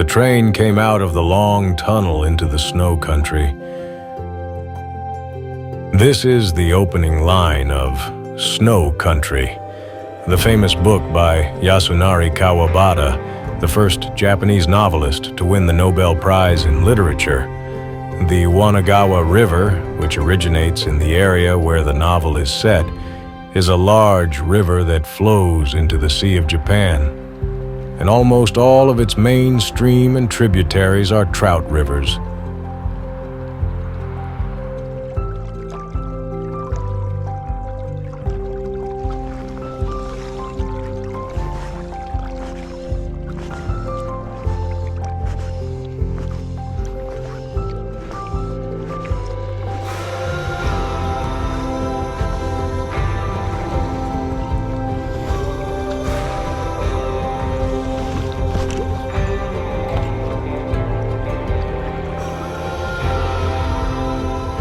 The train came out of the long tunnel into the snow country. This is the opening line of Snow Country, the famous book by Yasunari Kawabata, the first Japanese novelist to win the Nobel Prize in Literature. The Uonuma River, which originates in the area where the novel is set, is a large river that flows into the Sea of Japan, and almost all of its main stream and tributaries are trout rivers.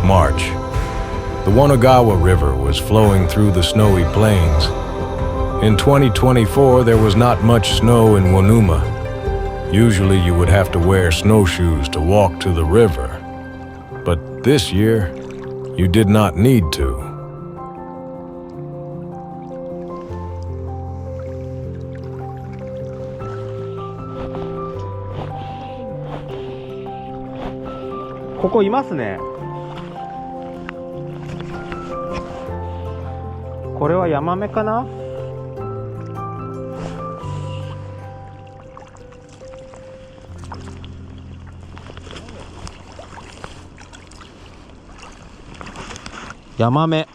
March. The Uonuma River was flowing through the snowy plains. In 2024, there was not much snow in Uonuma. Usually you would have to wear snowshoes to walk to the river. But this year, you did not need to. Koko いますね。これはヤマメかな？ヤマメ。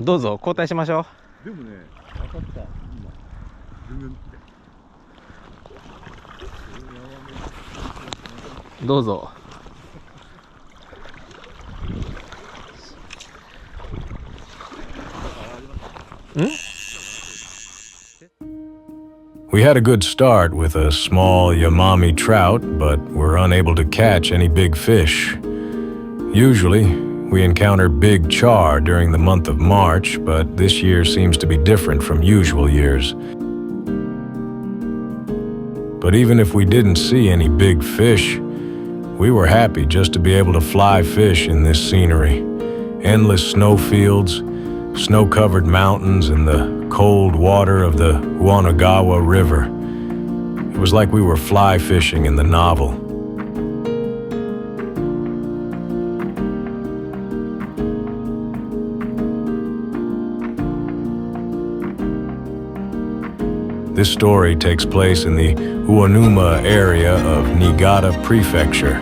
どうぞ交代しましょう。でもね、当たった今。どうぞ。We had a good start with a small Yamami trout, but were unable to catch any big fish. Usually, we encounter big char during the month of March, but this year seems to be different from usual years. But even if we didn't see any big fish, we were happy just to be able to fly fish in this scenery. Endless snowfields, snow-covered mountains, and the cold water of the Uonuma River. It was like we were fly fishing in the novel. This story takes place in the Uonuma area of Niigata Prefecture.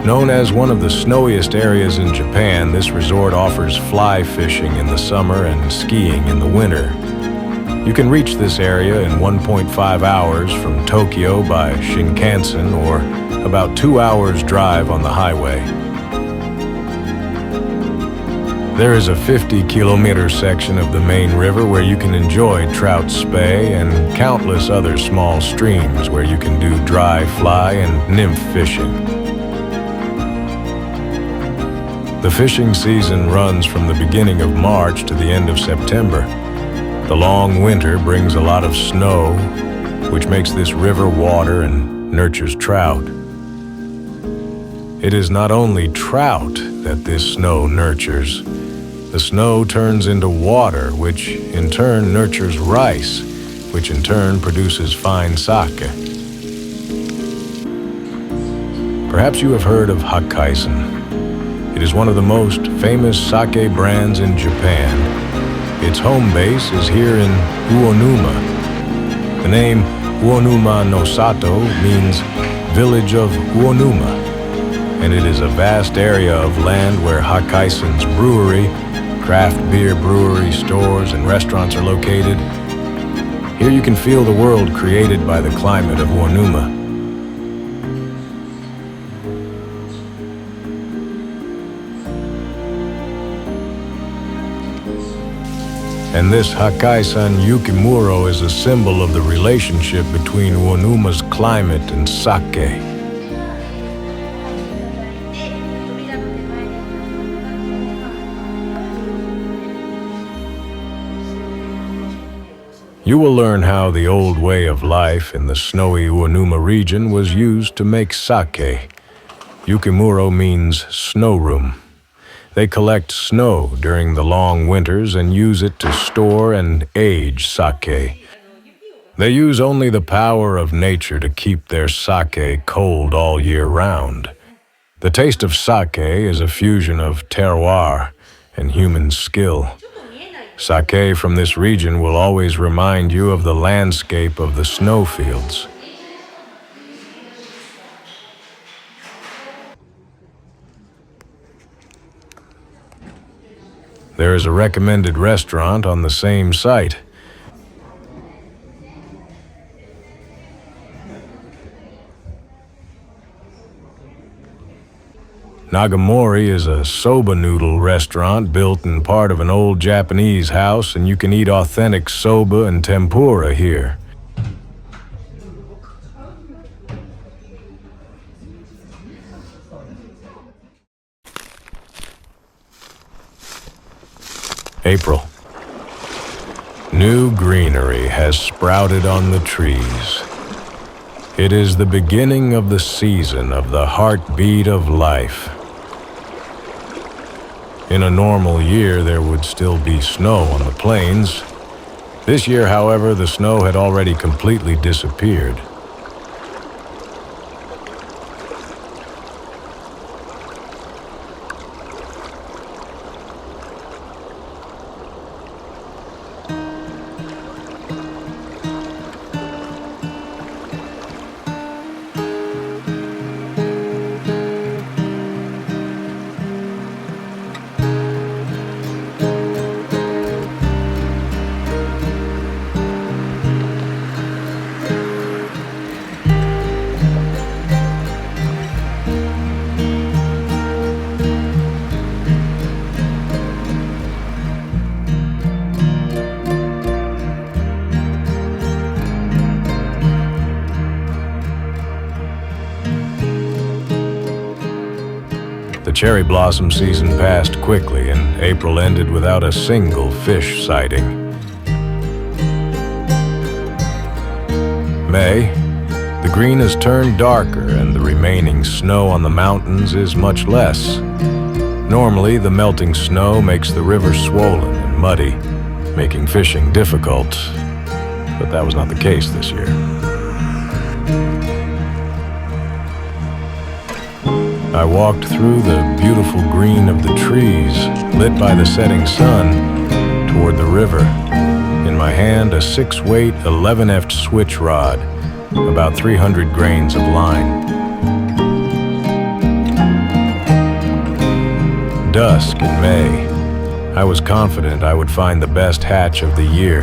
Known as one of the snowiest areas in Japan, this resort offers fly fishing in the summer and skiing in the winter. You can reach this area in 1.5 hours from Tokyo by Shinkansen, or about 2 hours drive on the highway. There is a 50-kilometer section of the main river where you can enjoy Trout's Bay and countless other small streams where you can do dry fly and nymph fishing. The fishing season runs from the beginning of March to the end of September. The long winter brings a lot of snow, which makes this river water and nurtures trout. It is not only trout that this snow nurtures. The snow turns into water, which in turn nurtures rice, which in turn produces fine sake. Perhaps you have heard of hakkaisan. It is one of the most famous sake brands in Japan. Its home base is here in Uonuma. The name Uonuma no Sato means village of Uonuma, and it is a vast area of land where hakkaisan's brewery, craft beer brewery, stores, and restaurants are located. Here you can feel the world created by the climate of Uonuma. And this hakkaisan yukimuro is a symbol of the relationship between Uonuma's climate and sake. You will learn how the old way of life in the snowy Uonuma region was used to make sake. Yukimuro means snow room. They collect snow during the long winters and use it to store and age sake. They use only the power of nature to keep their sake cold all year round. The taste of sake is a fusion of terroir and human skill. Sake from this region will always remind you of the landscape of the snowfields. There is a recommended restaurant on the same site. Nagamori is a soba noodle restaurant built in part of an old Japanese house, and you can eat authentic soba and tempura here. April. New greenery has sprouted on the trees. It is the beginning of the season of the heartbeat of life. In a normal year, there would still be snow on the plains. This year, however, the snow had already completely disappeared. The cherry blossom season passed quickly, and April ended without a single fish sighting. May, the green has turned darker and the remaining snow on the mountains is much less. Normally, the melting snow makes the river swollen and muddy, making fishing difficult, but that was not the case this year. I walked through the beautiful green of the trees, lit by the setting sun, toward the river. In my hand, a 6-weight 11-eft switch rod, about 300 grains of line. Dusk in May. I was confident I would find the best hatch of the year.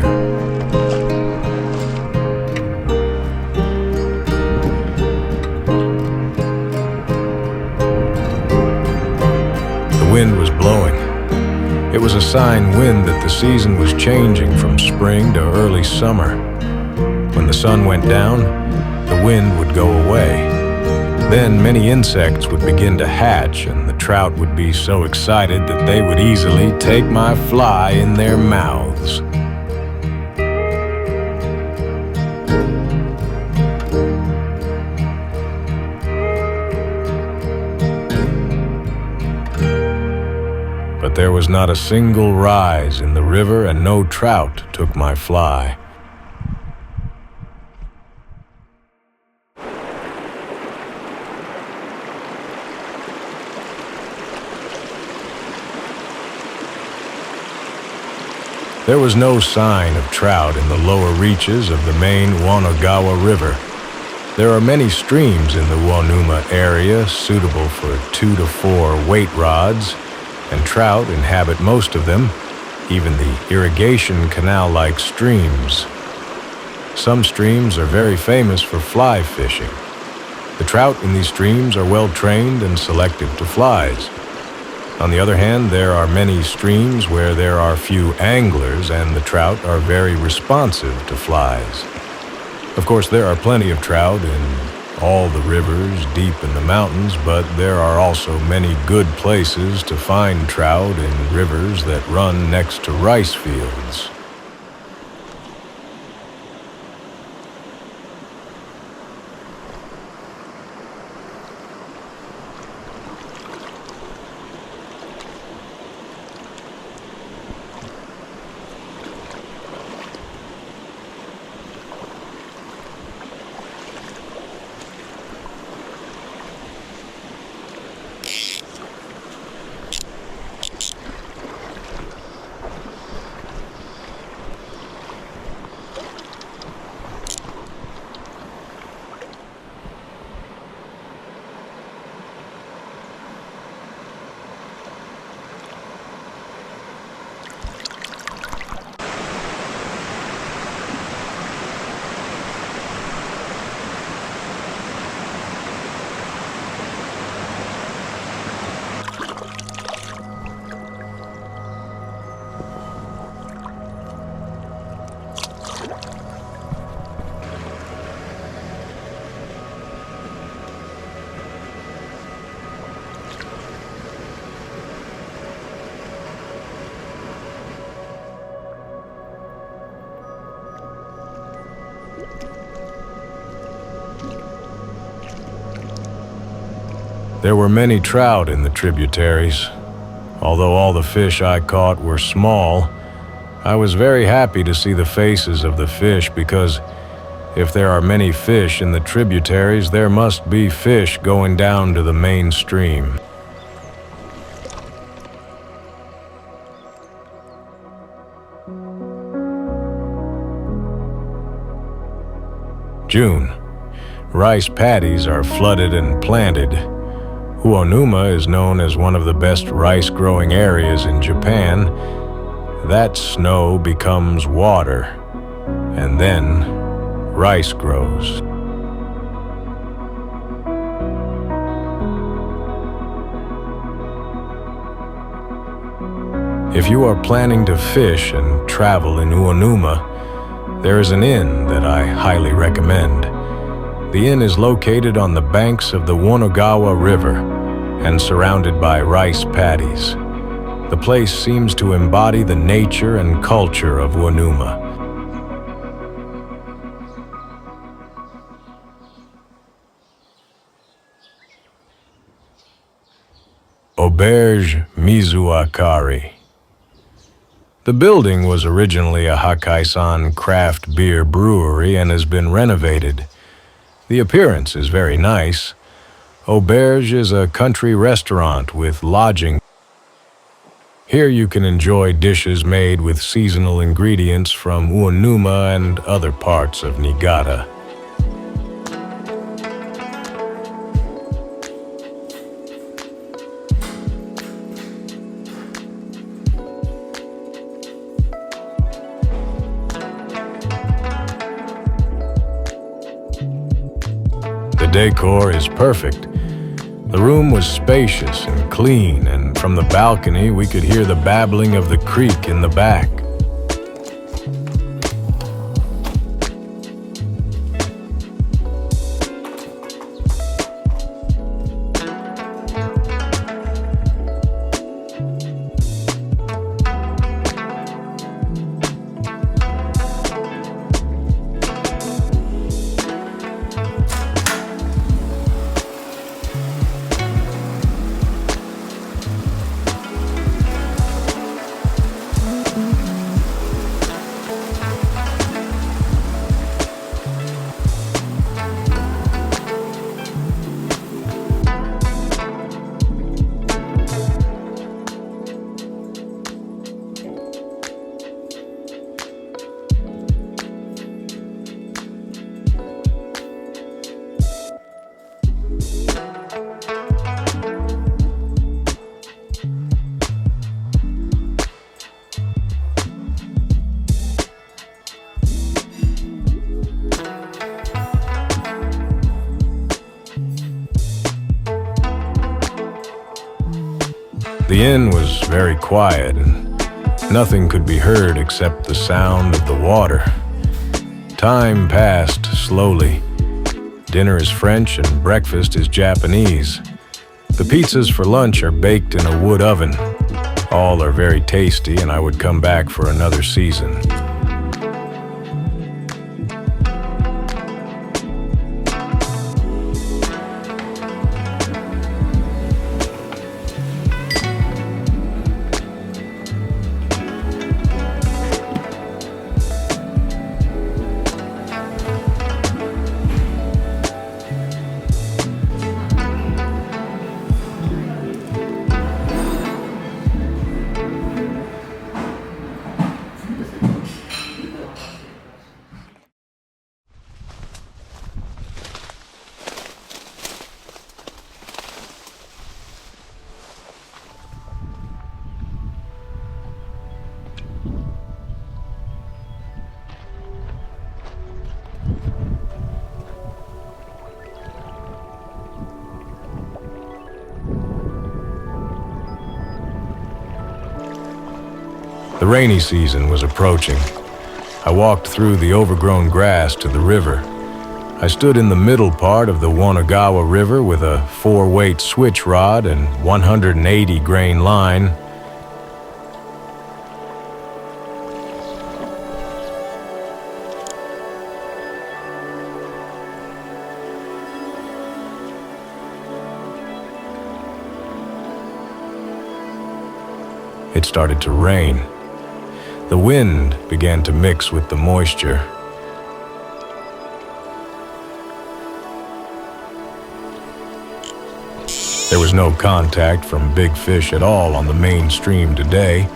The wind was blowing. It was a sign wind that the season was changing from spring to early summer. When the sun went down, the wind would go away. Then many insects would begin to hatch, and the trout would be so excited that they would easily take my fly in their mouths. But there was not a single rise in the river, and no trout took my fly. There was no sign of trout in the lower reaches of the main Wanagawa River. There are many streams in the Uonuma area suitable for 2 to 4 weight rods, and trout inhabit most of them, even the irrigation canal-like streams. Some streams are very famous for fly fishing. The trout in these streams are well trained and selective to flies. On the other hand, there are many streams where there are few anglers and the trout are very responsive to flies. Of course, there are plenty of trout in all the rivers deep in the mountains, but there are also many good places to find trout in rivers that run next to rice fields. There were many trout in the tributaries. Although all the fish I caught were small, I was very happy to see the faces of the fish because if there are many fish in the tributaries, there must be fish going down to the main stream. June. Rice paddies are flooded and planted. Uonuma is known as one of the best rice-growing areas in Japan. That snow becomes water, and then rice grows. If you are planning to fish and travel in Uonuma, there is an inn that I highly recommend. The inn is located on the banks of the Uonagawa River and surrounded by rice paddies. The place seems to embody the nature and culture of Uonuma. Auberge Mizuakari. The building was originally a hakkaisan craft beer brewery and has been renovated. The appearance is very nice. Auberge is a country restaurant with lodging. Here you can enjoy dishes made with seasonal ingredients from Uonuma and other parts of Niigata. The decor is perfect. The room was spacious and clean, and from the balcony we could hear the babbling of the creek in the back. The inn was very quiet, and nothing could be heard except the sound of the water. Time passed slowly. Dinner is French and breakfast is Japanese. The pizzas for lunch are baked in a wood oven. All are very tasty, and I would come back for another season. The rainy season was approaching. I walked through the overgrown grass to the river. I stood in the middle part of the Uonuma River with a 4-weight switch rod and 180 grain line. It started to rain. The wind began to mix with the moisture. There was no contact from big fish at all on the main stream today.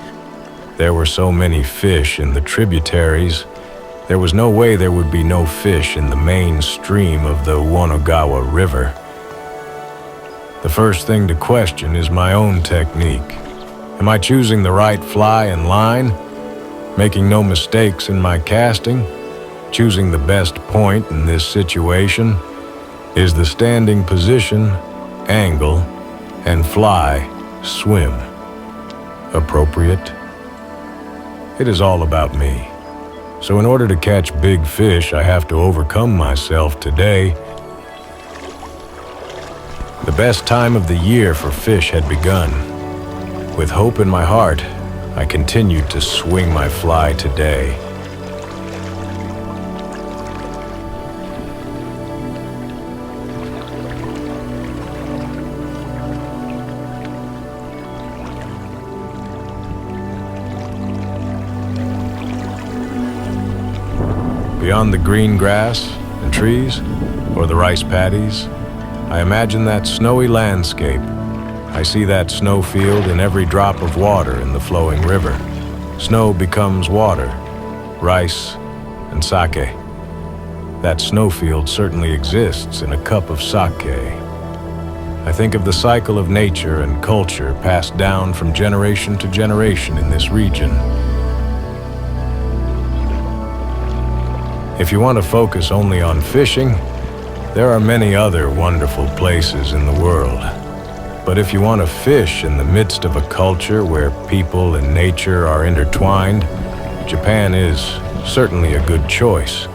There were so many fish in the tributaries. There was no way there would be no fish in the main stream of the Uonuma River. The first thing to question is my own technique. Am I choosing the right fly and line? Making no mistakes in my casting? Choosing the best point in this situation? Is the standing position, angle, and fly, swim appropriate? It is all about me. So in order to catch big fish, I have to overcome myself today. The best time of the year for fish had begun. With hope in my heart, I continued to swing my fly today. Beyond the green grass and trees, or the rice paddies, I imagine that snowy landscape. I see that snowfield in every drop of water in the flowing river. Snow becomes water, rice, and sake. That snowfield certainly exists in a cup of sake. I think of the cycle of nature and culture passed down from generation to generation in this region. If you want to focus only on fishing, there are many other wonderful places in the world. But if you want to fish in the midst of a culture where people and nature are intertwined, Japan is certainly a good choice.